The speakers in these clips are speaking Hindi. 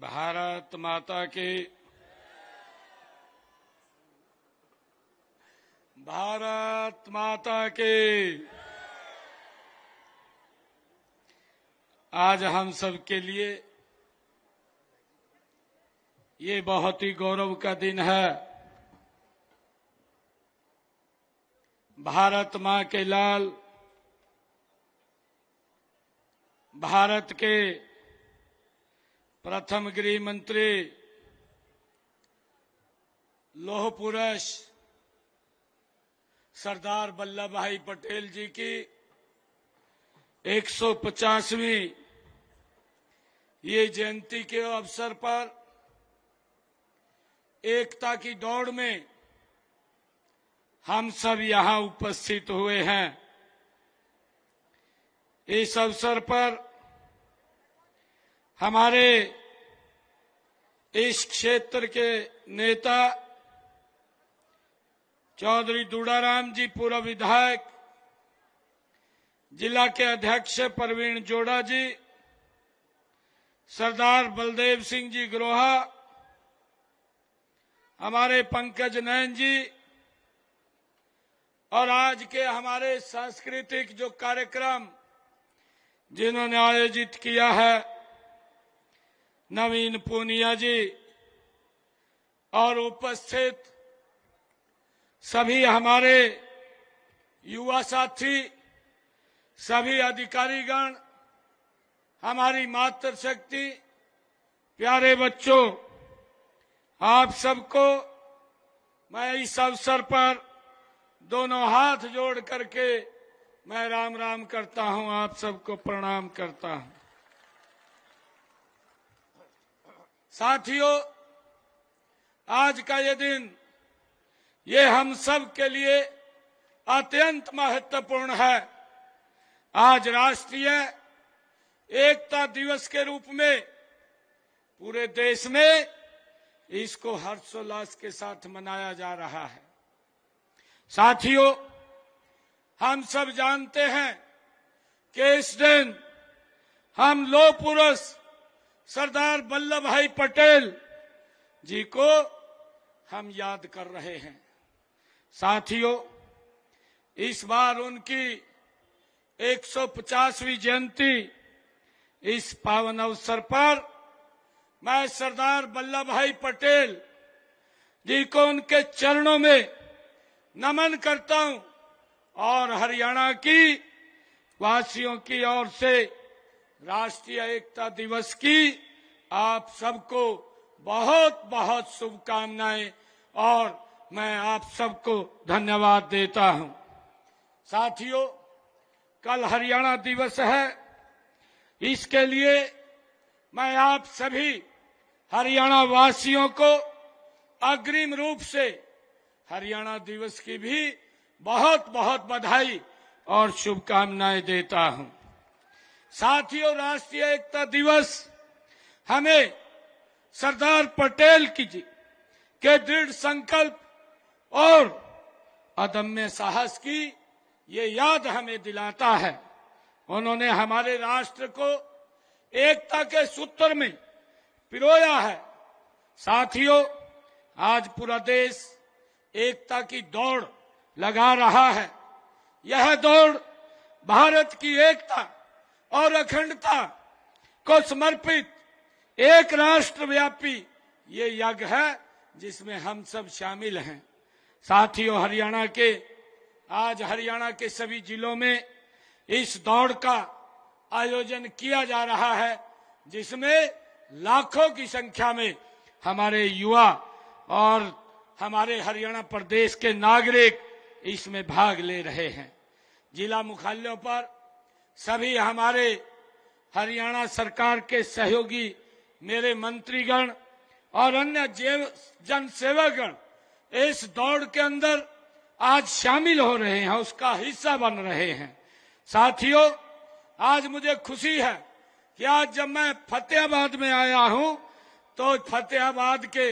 भारत माता की। भारत माता की। आज हम सब के लिए ये बहुत ही गौरव का दिन है। भारत मां के लाल, भारत के प्रथम गृह मंत्री, लौह पुरुष सरदार वल्लभ भाई पटेल जी की 150वीं ये जयंती के अवसर पर एकता की दौड़ में हम सब यहां उपस्थित हुए हैं। इस अवसर पर हमारे इस क्षेत्र के नेता चौधरी दुड़ाराम जी, पूर्व विधायक, जिला के अध्यक्ष प्रवीण जोड़ा जी, सरदार बलदेव सिंह जी ग्रोहा, हमारे पंकज नयन जी, और आज के हमारे सांस्कृतिक जो कार्यक्रम जिन्होंने आयोजित किया है, नवीन पूनिया जी, और उपस्थित सभी हमारे युवा साथी, सभी अधिकारीगण, हमारी मातृशक्ति, प्यारे बच्चों, आप सबको मैं इस अवसर पर दोनों हाथ जोड़ करके मैं राम राम करता हूं, आप सबको प्रणाम करता हूं। साथियों, आज का ये दिन ये हम सब के लिए अत्यंत महत्वपूर्ण है। आज राष्ट्रीय एकता दिवस के रूप में पूरे देश में इसको हर्षोल्लास के साथ मनाया जा रहा है। साथियों, हम सब जानते हैं कि इस दिन हम लौह पुरुष सरदार वल्लभ भाई पटेल जी को हम याद कर रहे हैं। साथियों, इस बार उनकी 150वीं जयंती, इस पावन अवसर पर मैं सरदार वल्लभ भाई पटेल जी को उनके चरणों में नमन करता हूं और हरियाणा की वासियों की ओर से राष्ट्रीय एकता दिवस की आप सबको बहुत बहुत शुभकामनाएं और मैं आप सबको धन्यवाद देता हूं। साथियों, कल हरियाणा दिवस है। इसके लिए मैं आप सभी हरियाणा वासियों को अग्रिम रूप से हरियाणा दिवस की भी बहुत बहुत बधाई और शुभकामनाएं देता हूं। साथियों, राष्ट्रीय एकता दिवस हमें सरदार पटेल की जी के दृढ़ संकल्प और अदम्य साहस की ये याद हमें दिलाता है। उन्होंने हमारे राष्ट्र को एकता के सूत्र में पिरोया है। साथियों, आज पूरा देश एकता की दौड़ लगा रहा है। यह दौड़ भारत की एकता और अखंडता को समर्पित एक राष्ट्रव्यापी ये यज्ञ है जिसमें हम सब शामिल हैं। साथियों, आज हरियाणा के सभी जिलों में इस दौड़ का आयोजन किया जा रहा है, जिसमें लाखों की संख्या में हमारे युवा और हमारे हरियाणा प्रदेश के नागरिक इसमें भाग ले रहे हैं। जिला मुख्यालयों पर सभी हमारे हरियाणा सरकार के सहयोगी, मेरे मंत्रीगण और अन्य जन सेवकगण इस दौड़ के अंदर आज शामिल हो रहे हैं, उसका हिस्सा बन रहे हैं। साथियों, आज मुझे खुशी है कि आज जब मैं फतेहाबाद में आया हूं तो फतेहाबाद के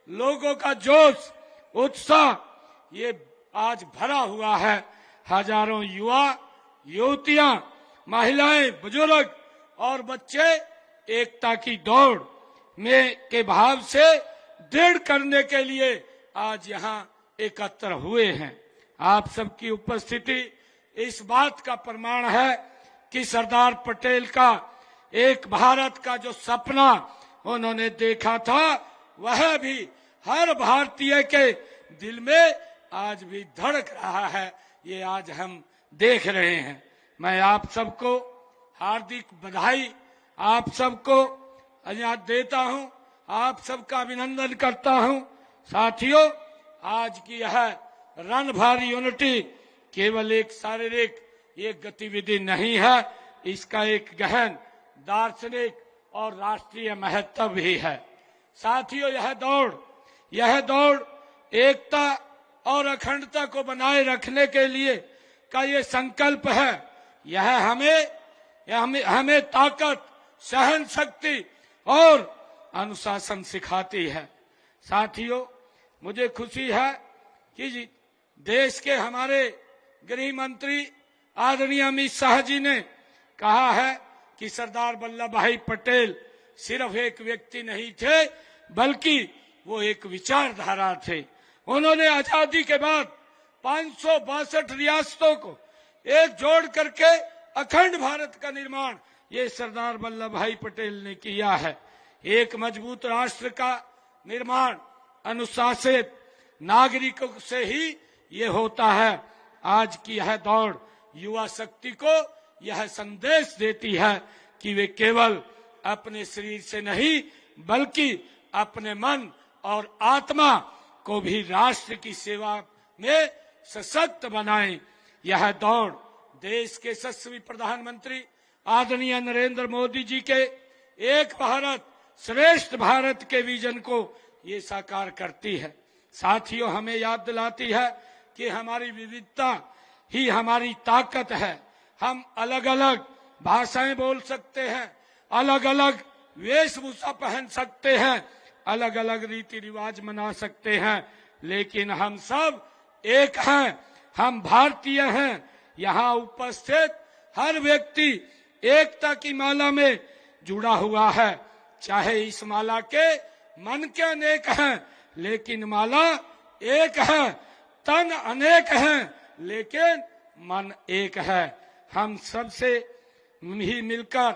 लोगों का जोश, उत्साह ये आज भरा हुआ है। हजारों युवा, युवतियां, महिलाएं, बुजुर्ग और बच्चे एकता की दौड़ में के भाव से दृढ़ करने के लिए आज यहाँ एकत्र हुए हैं। आप सबकी उपस्थिति इस बात का प्रमाण है कि सरदार पटेल का एक भारत का जो सपना उन्होंने देखा था वह भी हर भारतीय के दिल में आज भी धड़क रहा है। ये आज हम देख रहे हैं। मैं आप सबको हार्दिक बधाई, आप सबको आज देता हूं, आप सबका अभिनंदन करता हूं। साथियों, आज की यह रन फॉर यूनिटी केवल एक शारीरिक एक गतिविधि नहीं है, इसका एक गहन दार्शनिक और राष्ट्रीय महत्व भी है। साथियों, यह दौड़ एकता और अखंडता को बनाए रखने के लिए का ये संकल्प है। यह हमें ताकत, सहन शक्ति और अनुशासन सिखाती है। साथियों, मुझे खुशी है कि देश के हमारे गृह मंत्री आदरणीय अमित शाह जी ने कहा है कि सरदार वल्लभ भाई पटेल सिर्फ एक व्यक्ति नहीं थे, बल्कि वो एक विचारधारा थे। उन्होंने आजादी के बाद 562 रियासतों को एक जोड़ करके अखंड भारत का निर्माण ये सरदार वल्लभ भाई पटेल ने किया है। एक मजबूत राष्ट्र का निर्माण अनुशासित नागरिकों से ही ये होता है। आज की यह दौड़ युवा शक्ति को यह संदेश देती है कि वे केवल अपने शरीर से नहीं बल्कि अपने मन और आत्मा को भी राष्ट्र की सेवा में सशक्त बनाएं। यह दौड़ देश के यशस्वी प्रधानमंत्री आदरणीय नरेंद्र मोदी जी के एक भारत श्रेष्ठ भारत के विजन को ये साकार करती है। साथियों, हमें याद दिलाती है कि हमारी विविधता ही हमारी ताकत है। हम अलग अलग भाषाएं बोल सकते हैं, अलग अलग वेशभूषा पहन सकते हैं, अलग अलग रीति रिवाज मना सकते हैं, लेकिन हम सब एक हैं, हम भारतीय हैं। यहाँ उपस्थित हर व्यक्ति एकता की माला में जुड़ा हुआ है। चाहे इस माला के मन के अनेक हैं, लेकिन माला एक है, तन अनेक हैं, लेकिन मन एक है। हम सबसे ही मिलकर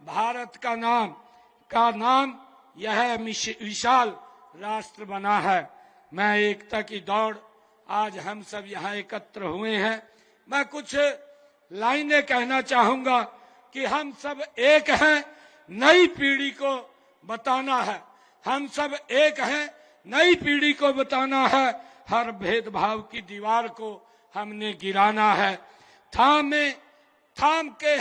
भारत का नाम यह विशाल राष्ट्र बना है। मैं एकता की दौड़ आज हम सब यहाँ एकत्र हुए हैं। मैं कुछ लाइनें कहना चाहूंगा कि हम सब एक हैं, नई पीढ़ी को बताना है। हम सब एक हैं, नई पीढ़ी को बताना है। हर भेदभाव की दीवार को हमने गिराना है। थाम के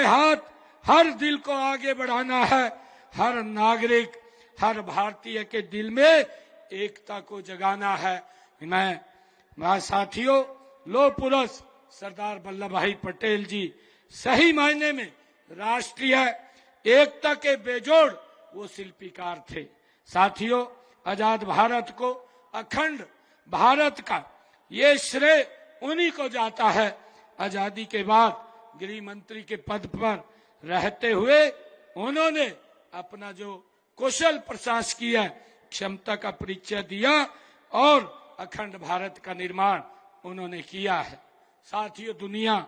हाथ हर दिल को आगे बढ़ाना है। हर नागरिक, हर भारतीय के दिल में एकता को जगाना है। मैं साथियों, लौह पुरुष सरदार वल्लभ भाई पटेल जी सही मायने में राष्ट्रीय एकता के बेजोड़ वो शिल्पीकार थे। साथियों, आजाद भारत को, अखंड भारत का ये श्रेय उन्हीं को जाता है। आजादी के बाद गृह मंत्री के पद पर रहते हुए उन्होंने अपना जो कुशल प्रशासकीय क्षमता का परिचय दिया और अखंड भारत का निर्माण उन्होंने किया है। साथियों, दुनिया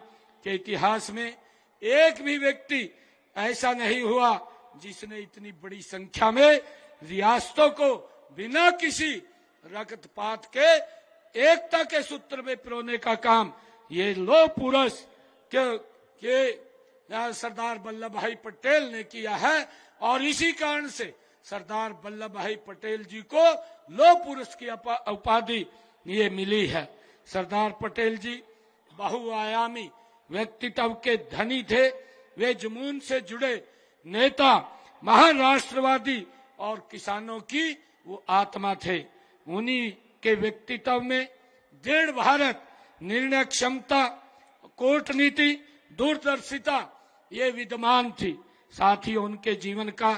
के इतिहास में एक भी व्यक्ति ऐसा नहीं हुआ जिसने इतनी बड़ी संख्या में रियासतों को बिना किसी रक्तपात के एकता के सूत्र में पिरोने का काम ये लौह पुरुष के सरदार वल्लभ भाई पटेल ने किया है। और इसी कारण से सरदार वल्लभ भाई पटेल जी को लौह पुरुष की उपाधि ये मिली है। सरदार पटेल जी बहुआयामी व्यक्तित्व के धनी थे। वे जुनून से जुड़े नेता, महान राष्ट्रवादी और किसानों की वो आत्मा थे। उन्हीं के व्यक्तित्व में दृढ़ भारत, निर्णय क्षमता, कूटनीति, दूरदर्शिता ये विद्यमान थी। साथ ही उनके जीवन का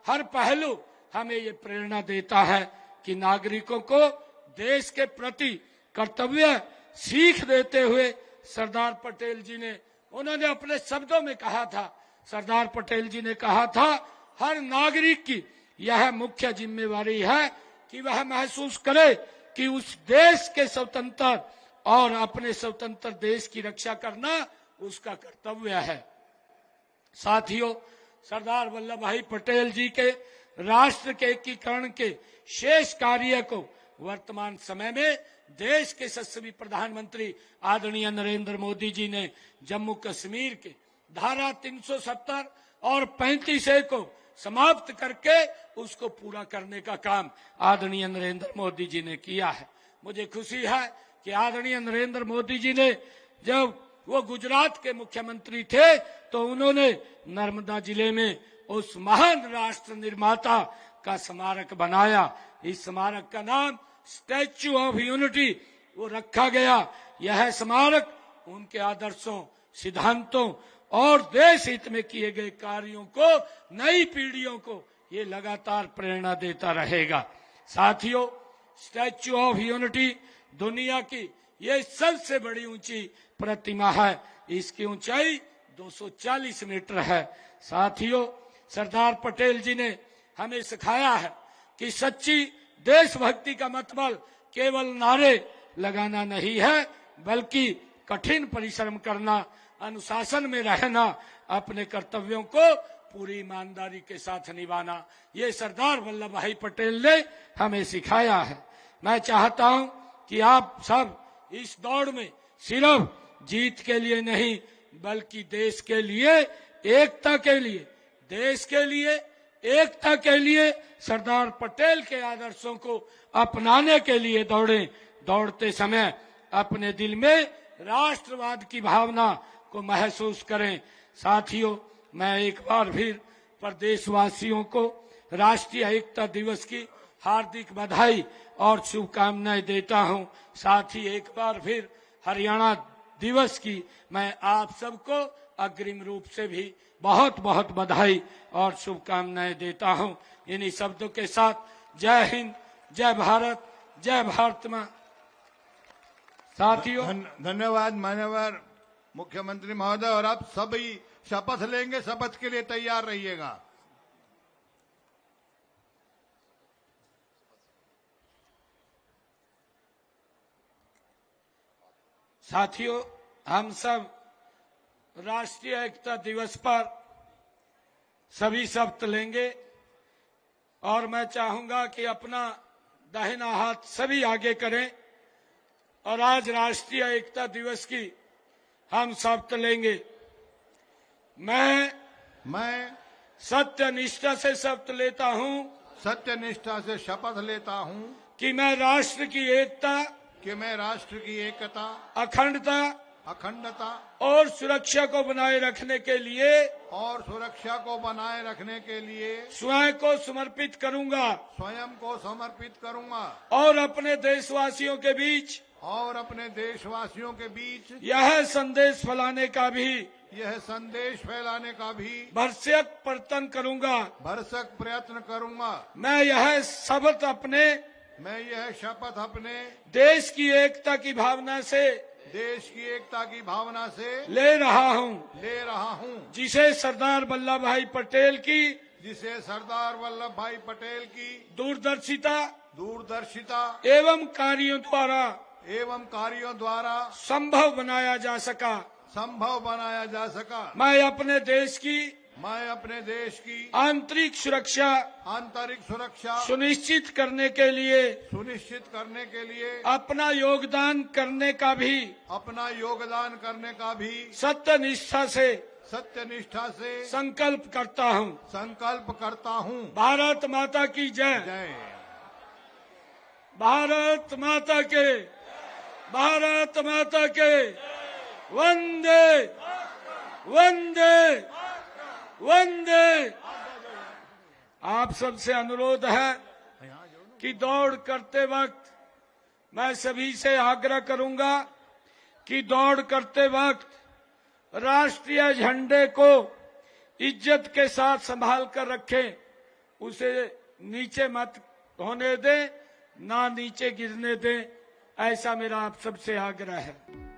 हर पहलू हमें ये प्रेरणा देता है कि नागरिकों को देश के प्रति कर्तव्य सीख देते हुए सरदार पटेल जी ने, उन्होंने अपने शब्दों में कहा था, सरदार पटेल जी ने कहा था, हर नागरिक की यह मुख्य जिम्मेवारी है कि वह महसूस करे कि उस देश के स्वतंत्र और अपने स्वतंत्र देश की रक्षा करना उसका कर्तव्य है। साथियों, सरदार वल्लभ भाई पटेल जी के राष्ट्र के एकीकरण के शेष कार्य को वर्तमान समय में देश के यशस्वी प्रधानमंत्री आदरणीय नरेंद्र मोदी जी ने जम्मू कश्मीर के धारा 370 और 35A को समाप्त करके उसको पूरा करने का काम आदरणीय नरेंद्र मोदी जी ने किया है। मुझे खुशी है कि आदरणीय नरेंद्र मोदी जी ने जब वो गुजरात के मुख्यमंत्री थे तो उन्होंने नर्मदा जिले में उस महान राष्ट्र निर्माता का स्मारक बनाया। इस स्मारक का नाम स्टैच्यू ऑफ यूनिटी वो रखा गया। यह स्मारक उनके आदर्शों, सिद्धांतों और देश हित में किए गए कार्यों को नई पीढ़ियों को ये लगातार प्रेरणा देता रहेगा। साथियों, स्टैच्यू ऑफ यूनिटी दुनिया की ये सबसे बड़ी ऊंची प्रतिमा है। इसकी ऊंचाई 240 मीटर है। साथियों, सरदार पटेल जी ने हमें सिखाया है कि सच्ची देशभक्ति का मतलब केवल नारे लगाना नहीं है, बल्कि कठिन परिश्रम करना, अनुशासन में रहना, अपने कर्तव्यों को पूरी ईमानदारी के साथ निभाना। ये सरदार वल्लभ भाई पटेल ने हमें सिखाया है। मैं चाहता हूं कि आप सब इस दौड़ में सिर्फ जीत के लिए नहीं, बल्कि देश के लिए, एकता के लिए, देश के लिए, एकता के लिए, सरदार पटेल के आदर्शों को अपनाने के लिए दौड़ें। दौड़ते समय अपने दिल में राष्ट्रवाद की भावना को महसूस करें। साथियों, मैं एक बार फिर प्रदेशवासियों को राष्ट्रीय एकता दिवस की हार्दिक बधाई और शुभकामनाएं देता हूं। साथ ही एक बार फिर हरियाणा दिवस की मैं आप सबको अग्रिम रूप से भी बहुत बहुत बधाई और शुभकामनाएं देता हूं। इन्हीं शब्दों के साथ जय हिंद, जय भारत, जय भारत मां। साथियों, धन्यवाद मान्यवर मुख्यमंत्री महोदय। और आप सभी शपथ लेंगे, शपथ के लिए तैयार रहिएगा। साथियों, हम सब राष्ट्रीय एकता दिवस पर सभी शपथ लेंगे और मैं चाहूंगा कि अपना दाहिना हाथ सभी आगे करें और आज राष्ट्रीय एकता दिवस की हम शपथ लेंगे। मैं सत्य निष्ठा से शपथ लेता हूं, सत्य निष्ठा से शपथ लेता हूं कि मैं राष्ट्र की एकता, कि मैं राष्ट्र की एकता, अखंडता और सुरक्षा को बनाए रखने के लिए स्वयं को समर्पित करूंगा और अपने देशवासियों के बीच यह संदेश फैलाने का भरसक प्रयत्न करूंगा। मैं यह शपथ अपने देश की एकता की भावना से ले रहा हूं, जिसे सरदार वल्लभ भाई पटेल की दूरदर्शिता एवं कार्यों द्वारा संभव बनाया जा सका। मैं अपने देश की आंतरिक सुरक्षा सुनिश्चित करने के लिए अपना योगदान करने का भी सत्य निष्ठा से संकल्प करता हूं। भारत माता की जय। भारत माता के वंदे वंदे वंदे। आप सबसे अनुरोध है कि दौड़ करते वक्त मैं सभी से आग्रह करूंगा कि दौड़ करते वक्त राष्ट्रीय झंडे को इज्जत के साथ संभाल कर रखें, उसे नीचे मत होने दें, ना नीचे गिरने दें, ऐसा मेरा आप सबसे आग्रह है।